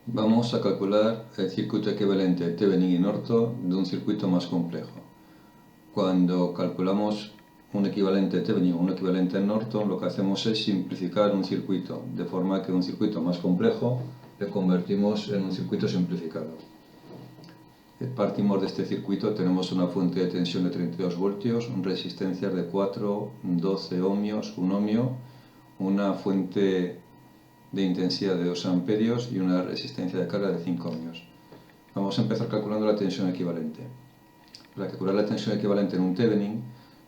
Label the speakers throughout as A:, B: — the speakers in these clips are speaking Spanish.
A: Vamos a calcular el circuito equivalente Thevenin y Norton de un circuito más complejo. Cuando calculamos un equivalente Thevenin o un equivalente Norton, lo que hacemos es simplificar un circuito, de forma que un circuito más complejo le convertimos en un circuito simplificado. Partimos de este circuito, tenemos una fuente de tensión de 32 voltios, resistencias de 4, 12 ohmios, 1 ohmio, una fuente de intensidad de 2 amperios y una resistencia de carga de 5 ohmios. Vamos a empezar calculando la tensión equivalente. Para calcular la tensión equivalente en un Thevenin,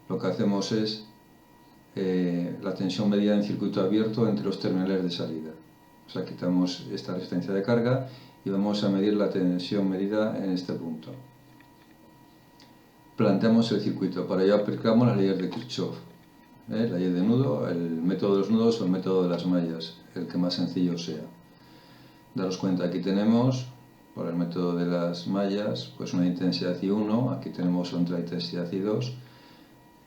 A: lo que hacemos es la tensión medida en circuito abierto entre los terminales de salida. O sea, quitamos esta resistencia de carga y vamos a medir la tensión medida en este punto. Planteamos el circuito. Para ello aplicamos las leyes de Kirchhoff. La ley de nudo, el método de los nudos o el método de las mallas, el que más sencillo sea. Daros cuenta, aquí tenemos, por el método de las mallas, pues una intensidad I1, aquí tenemos otra intensidad I2.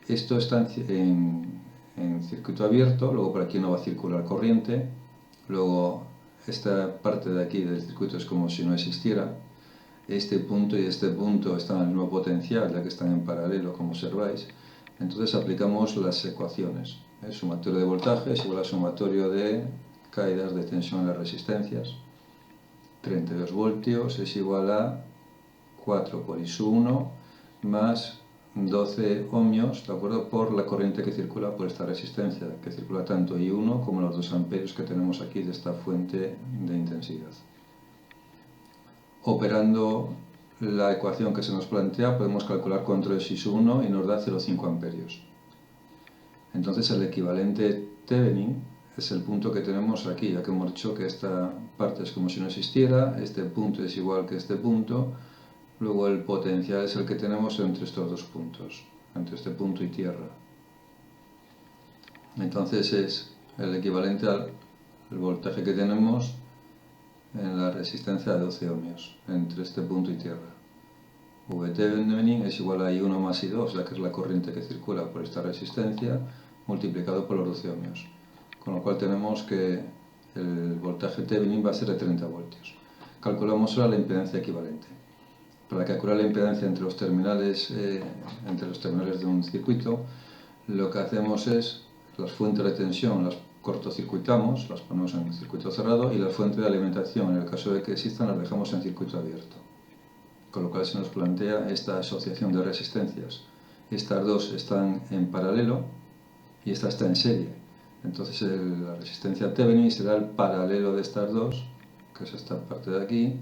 A: Esto está en circuito abierto, luego por aquí no va a circular corriente, luego esta parte de aquí del circuito es como si no existiera. Este punto y este punto están al mismo potencial, ya que están en paralelo, como observáis. Entonces aplicamos las ecuaciones. El sumatorio de voltaje es igual al sumatorio de caídas de tensión en las resistencias. 32 voltios es igual a 4 por I1 más 12 ohmios, ¿de acuerdo?, por la corriente que circula por esta resistencia, que circula tanto I1 como los 2 amperios que tenemos aquí de esta fuente de intensidad. Operando la ecuación que se nos plantea, podemos calcular cuánto es I1 y nos da 0,5 amperios. Entonces el equivalente Thevenin es el punto que tenemos aquí, ya que hemos dicho que esta parte es como si no existiera, este punto es igual que este punto, luego el potencial es el que tenemos entre estos dos puntos, entre este punto y tierra. Entonces es el equivalente al voltaje que tenemos en la resistencia de 12 ohmios entre este punto y tierra. Thevenin es igual a I1 más I2, ya que es la corriente que circula por esta resistencia, multiplicado por los 12 ohmios. Con lo cual tenemos que el voltaje Thevenin va a ser de 30 voltios. Calculamos ahora la impedancia equivalente. Para calcular la impedancia entre los terminales de un circuito, lo que hacemos es las fuentes de tensión las cortocircuitamos, las ponemos en circuito cerrado, y las fuentes de alimentación, en el caso de que existan, las dejamos en circuito abierto. Con lo cual se nos plantea esta asociación de resistencias. Estas dos están en paralelo y esta está en serie. Entonces la resistencia Thevenin será el paralelo de estas dos, que es esta parte de aquí,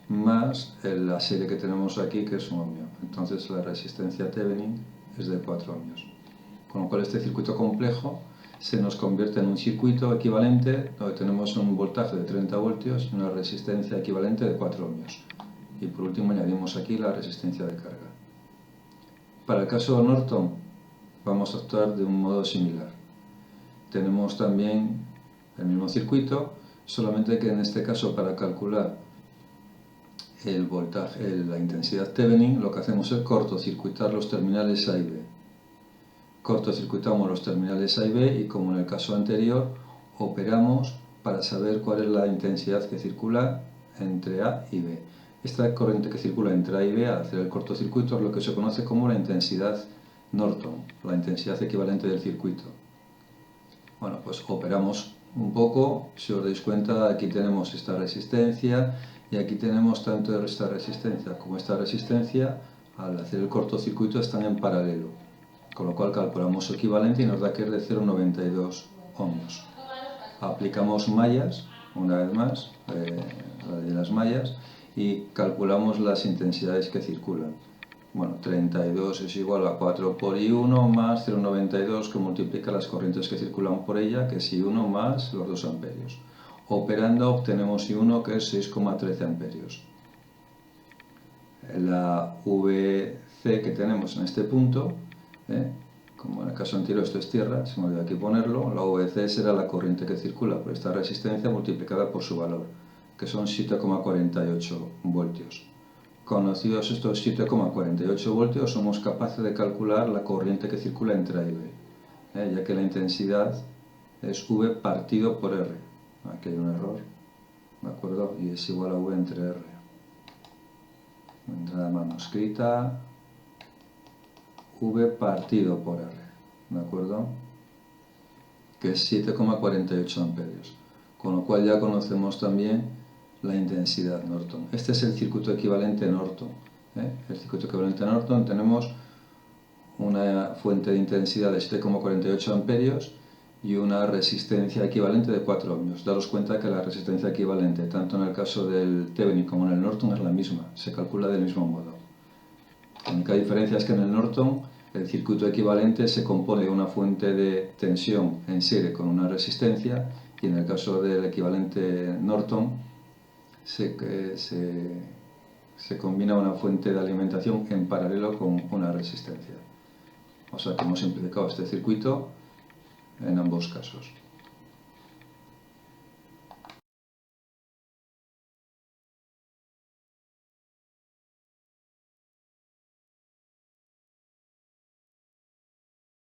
A: más la serie que tenemos aquí, que es 1 ohmio. Entonces la resistencia Thevenin es de 4 ohmios. Con lo cual este circuito complejo se nos convierte en un circuito equivalente donde tenemos un voltaje de 30 voltios y una resistencia equivalente de 4 ohmios. Y por último añadimos aquí la resistencia de carga. Para el caso de Norton vamos a actuar de un modo similar. Tenemos también el mismo circuito, solamente que en este caso para calcular el voltaje, la intensidad Thevenin, lo que hacemos es cortocircuitar los terminales A y B. Cortocircuitamos los terminales A y B y, como en el caso anterior, operamos para saber cuál es la intensidad que circula entre A y B. Esta corriente que circula entre A y B al hacer el cortocircuito es lo que se conoce como la intensidad Norton, la intensidad equivalente del circuito. Bueno, pues operamos un poco. Si os dais cuenta, aquí tenemos esta resistencia y aquí tenemos tanto esta resistencia como esta resistencia, al hacer el cortocircuito están en paralelo, con lo cual calculamos su equivalente y nos da que es de 0,92 ohmios. Aplicamos mallas, una vez más, la de las mallas, y calculamos las intensidades que circulan. Bueno, 32 es igual a 4 por I1 más 0,92, que multiplica las corrientes que circulan por ella, que es I1 más los 2 amperios. Operando obtenemos I1, que es 6,13 amperios. La VC que tenemos en este punto, como en el caso anterior esto es tierra, se me olvidó aquí ponerlo, la VC será la corriente que circula por esta resistencia multiplicada por su valor, que son 7,48 voltios. Conocidos estos 7,48 voltios, somos capaces de calcular la corriente que circula entre A y B, ya que la intensidad es V partido por R. Aquí hay un error. ¿de acuerdo? Y es igual a V entre R. Entrada manuscrita, V partido por R, ¿de acuerdo? Que es 7,48 amperios. Con lo cual ya conocemos también la intensidad Norton. Este es el circuito equivalente Norton. El circuito equivalente Norton tenemos una fuente de intensidad de 7,48 amperios y una resistencia equivalente de 4 ohmios. Daros cuenta que la resistencia equivalente, tanto en el caso del Thevenin como en el Norton, es la misma, se calcula del mismo modo. La única diferencia es que en el Norton el circuito equivalente se compone de una fuente de tensión en serie con una resistencia, y en el caso del equivalente Norton se combina una fuente de alimentación en paralelo con una resistencia. O sea que hemos simplificado este circuito en ambos casos.